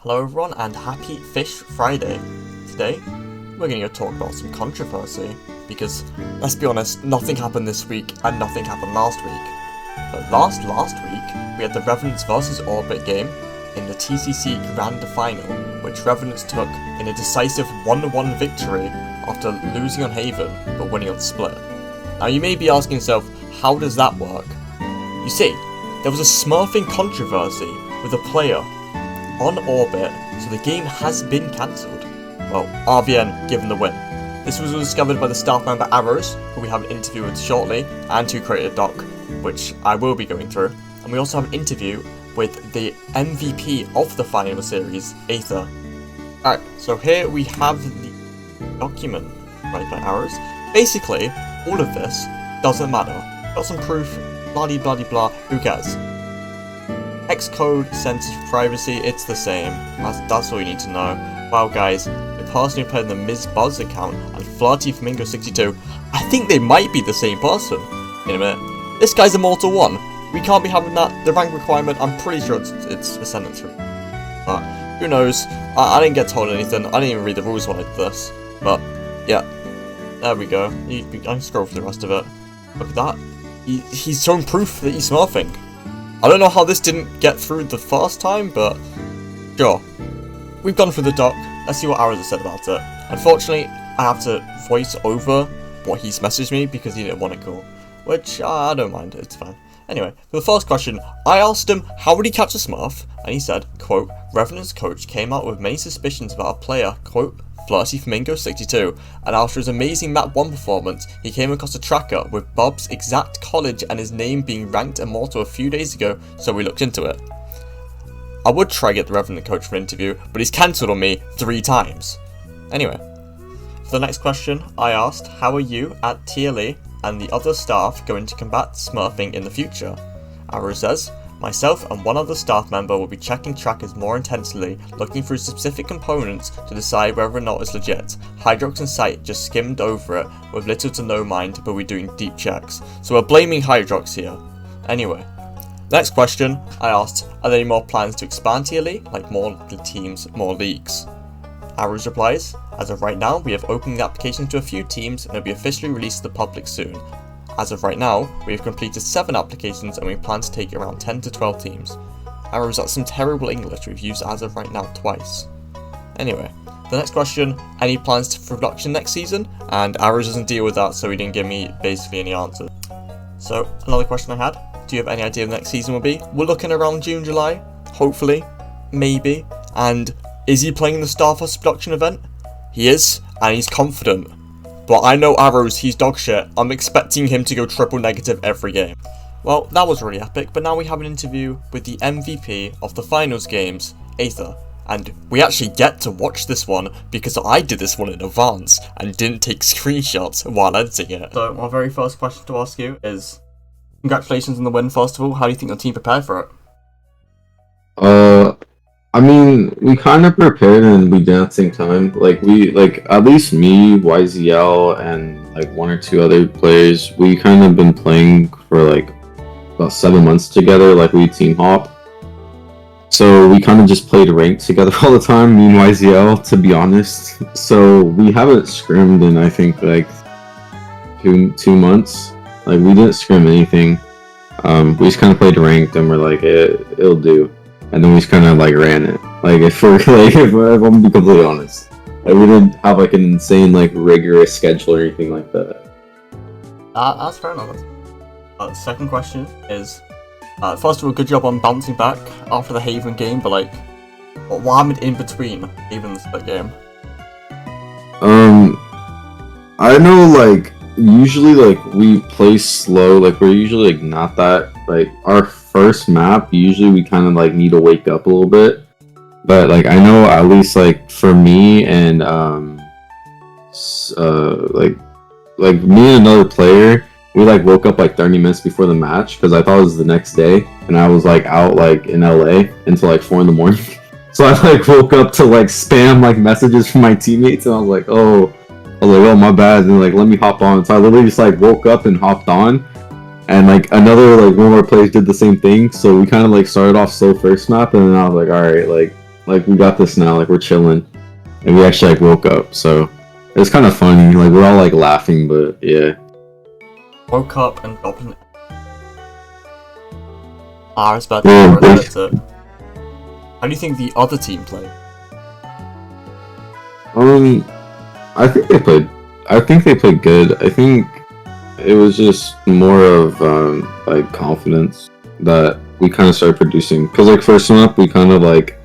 Hello everyone and happy Fish Friday. Today, we're going to talk about some controversy because, let's be honest, nothing happened this week and nothing happened last week. But last week, we had the Revenants vs Orbit game in the TCC Grand Final, which Revenants took in a decisive 1-1 victory after losing on Haven but winning on Split. Now you may be asking yourself, how does that work? You see, there was a smurfing controversy with a player on Orbit, so the game has been cancelled. Well, RVN given the win. This was discovered by the staff member Arrows, who we have an interview with shortly, and who created a doc, which I will be going through. And we also have an interview with the MVP of the final series, Ather. Alright, so here we have the document right by Arrows. Basically, all of this doesn't matter. Got some proof, blah blah blah blah, who cares? Xcode, sensitive privacy, it's the same. That's all you need to know. Wow guys, the person who played in the Ms. Buzz account and Flirty Flamingo 62, I think they might be the same person. In a minute. This guy's Immortal 1. We can't be having that, the rank requirement, I'm pretty sure it's Ascendant 3. But, who knows, I didn't get told anything, I didn't even read the rules when I did this. But, yeah. There we go. I can scroll through the rest of it. Look at that. He's shown proof that he's smurfing. I don't know how this didn't get through the first time, but sure. We've gone through the doc. Let's see what Arrows has said about it. Unfortunately, I have to voice over what he's messaged me because he didn't want it cool. Which, I don't mind, it's fine. Anyway, for the first question, I asked him how would he catch a smurf, and he said, quote, Revenant's coach came out with many suspicions about a player, quote, Flirty Flamingo 62, and after his amazing map 1 performance, he came across a tracker with Bob's exact college and his name being ranked immortal a few days ago, so we looked into it. I would try get the Revenant coach for an interview, but he's cancelled on me 3 times. Anyway, for the next question, I asked, how are you at TLE and the other staff going to combat smurfing in the future? Arrow says, myself and one other staff member will be checking trackers more intensely, looking through specific components to decide whether or not it's legit. Hydrox and Sight just skimmed over it with little to no mind, but we're doing deep checks. So we're blaming Hydrox here. Anyway, next question, I asked, are there any more plans to expand TLE, like more teams, more leagues? Arrows replies, as of right now, we have opened the application to a few teams and will be officially released to the public soon. As of right now, we have completed 7 applications and we plan to take around 10 to 12 teams. Arrows, that's some terrible English we've used as of right now twice. Anyway, the next question, any plans for production next season? And Arrows doesn't deal with that, so he didn't give me basically any answers. So, another question I had, do you have any idea what the next season will be? We're looking around June, July, hopefully, maybe. And is he playing the Starforce production event? He is, and he's confident. But I know Arrows, he's dog shit. I'm expecting him to go triple negative every game. Well, that was really epic, but now we have an interview with the MVP of the finals games, Ather. And we actually get to watch this one because I did this one in advance and didn't take screenshots while editing it. So my very first question to ask you is, congratulations on the win first of all, how do you think your team prepared for it? I mean, we kind of prepared and we did at the same time. At least me, YZL, and like 1 or 2 other players, we kind of been playing for like about 7 months together, like we team hop. So we kind of just played ranked together all the time, me and YZL, to be honest. So we haven't scrimmed in, I think, like two months. Like, we didn't scrim anything. We just kind of played ranked and we're like, it'll do. And then we just kind of like ran it. Like, if I'm gonna be completely honest, like, we didn't have like an insane like rigorous schedule or anything like that. That's fair enough. Second question is, first of all, good job on bouncing back after the Haven game, but like, what happened in between Haven and the Split game? I know, like, usually like we play slow. Like, we're usually like not that like our first map, usually we kind of like need to wake up a little bit, but like I know at least like for me and like me and another player, we like woke up like 30 minutes before the match because I thought it was the next day and I was like out like in LA until like 4 in the morning. So I like woke up to like spam like messages from my teammates and I was like, oh my bad, and like let me hop on. So I literally just like woke up and hopped on. And like another like one of our players did the same thing, so we kind of like started off slow first map, and then I was like, all right, like like we got this now, like we're chilling, and we actually like woke up, so it's kind of funny. Like we're all like laughing, but yeah. Woke up and dropped an. I was about Yeah, to relate it. How do you think the other team played? I think they played. I think they played good. I think it was just more of like confidence that we kind of started producing. Cause like first one up, we kind of like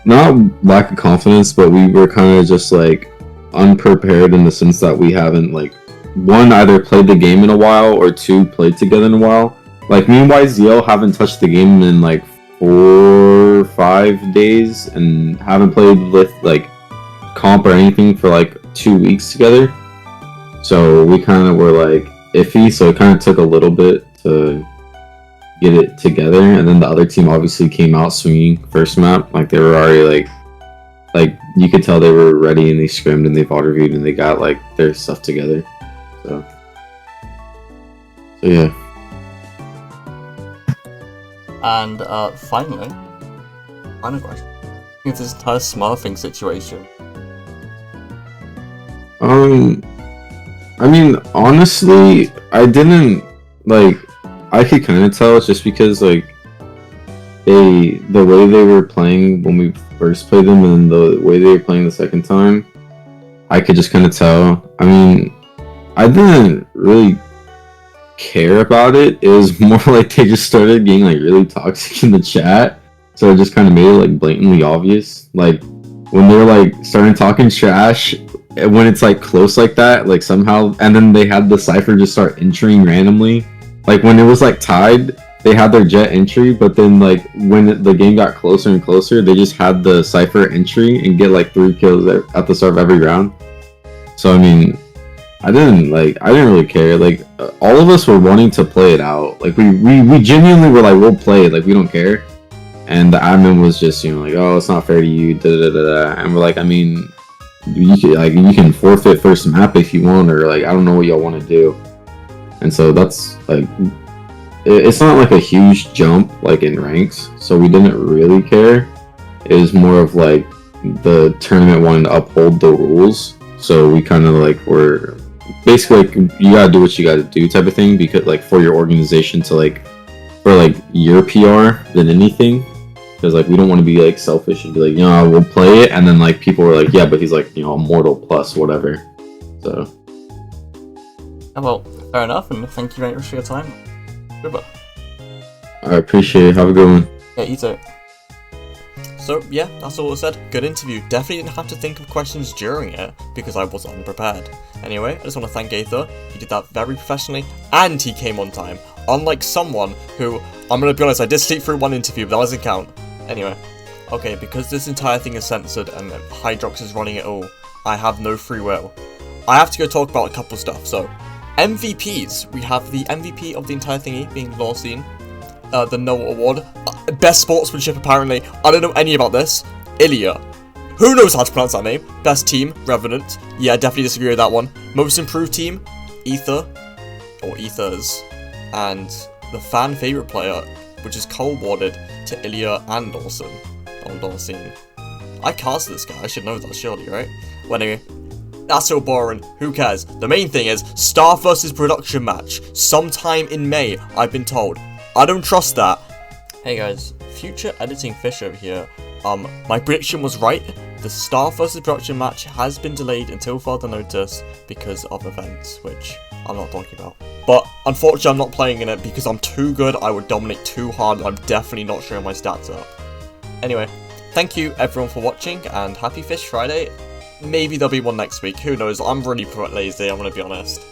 not lack of confidence, but we were kind of just like unprepared in the sense that we haven't like one either played the game in a while or two played together in a while. Like me and YZL haven't touched the game in like 4 or 5 days and haven't played with like comp or anything for like 2 weeks together. So we kind of were like iffy. So it kind of took a little bit to get it together. And then the other team obviously came out swinging first map. Like they were already like you could tell they were ready and they scrimmed and they bot reviewed and they got like their stuff together. So yeah. And finally, final question. It's this entire smurfing situation. I mean, honestly, I didn't like. I could kind of tell just because like the way they were playing when we first played them and the way they were playing the second time, I could just kind of tell. I mean, I didn't really care about it. It was more like they just started getting like really toxic in the chat, so it just kind of made it like blatantly obvious. Like when they were like starting talking trash, when it's like close like that, like somehow, and then they had the cipher just start entering randomly. Like when it was like tied, they had their jet entry, but then like when the game got closer and closer, they just had the cipher entry and get like 3 kills at the start of every round. So I mean, I didn't really care. Like all of us were wanting to play it out. Like we genuinely were like, we'll play it. Like we don't care. And the admin was just, you know, like, oh, it's not fair to you. Da da da da. And we're like, I mean, you can forfeit first map if you want, or like I don't know what y'all want to do. And so that's like, it's not like a huge jump like in ranks. So we didn't really care. It was more of like the tournament wanting to uphold the rules. So we kind of like were basically like, you gotta do what you gotta do type of thing, because like for your organization to like for like your PR than anything, because like we don't want to be like selfish and be like, you know, we'll play it, and then like people were like, yeah, but he's like, you know, Immortal plus whatever. So well, fair enough, and thank you very much for your time. Goodbye. I appreciate it. Have a good one. Yeah, you too. So yeah, that's all it said. Good interview. Definitely didn't have to think of questions during it because I was unprepared. Anyway, I just want to thank Ather. He did that very professionally and he came on time. Unlike someone who, I'm gonna be honest, I did sleep through one interview, but that doesn't count. Anyway, okay, because this entire thing is censored and Hydrox is running it all, I have no free will. I have to go talk about a couple stuff. So, MVPs. We have the MVP of the entire thingy being Lawseen. The Noah Award. Best sportsmanship, apparently. I don't know any about this. Ilya. Who knows how to pronounce that name? Best team, Revenant. Yeah, definitely disagree with that one. Most improved team, Ether. Or Ethers. And the fan favorite player, which is co-awarded to Ilya and Dawson. Or Dawson. I cast this guy, I should know that surely, right? Well, anyway. That's so boring. Who cares? The main thing is, staff versus production match. Sometime in May, I've been told. I don't trust that. Hey guys, future editing fish over here. My prediction was right. The staff versus production match has been delayed until further notice because of events, which I'm not talking about. But unfortunately, I'm not playing in it because I'm too good. I would dominate too hard. I'm definitely not showing my stats up. Anyway, thank you everyone for watching and happy Fish Friday. Maybe there'll be one next week. Who knows? I'm really lazy. I'm gonna be honest.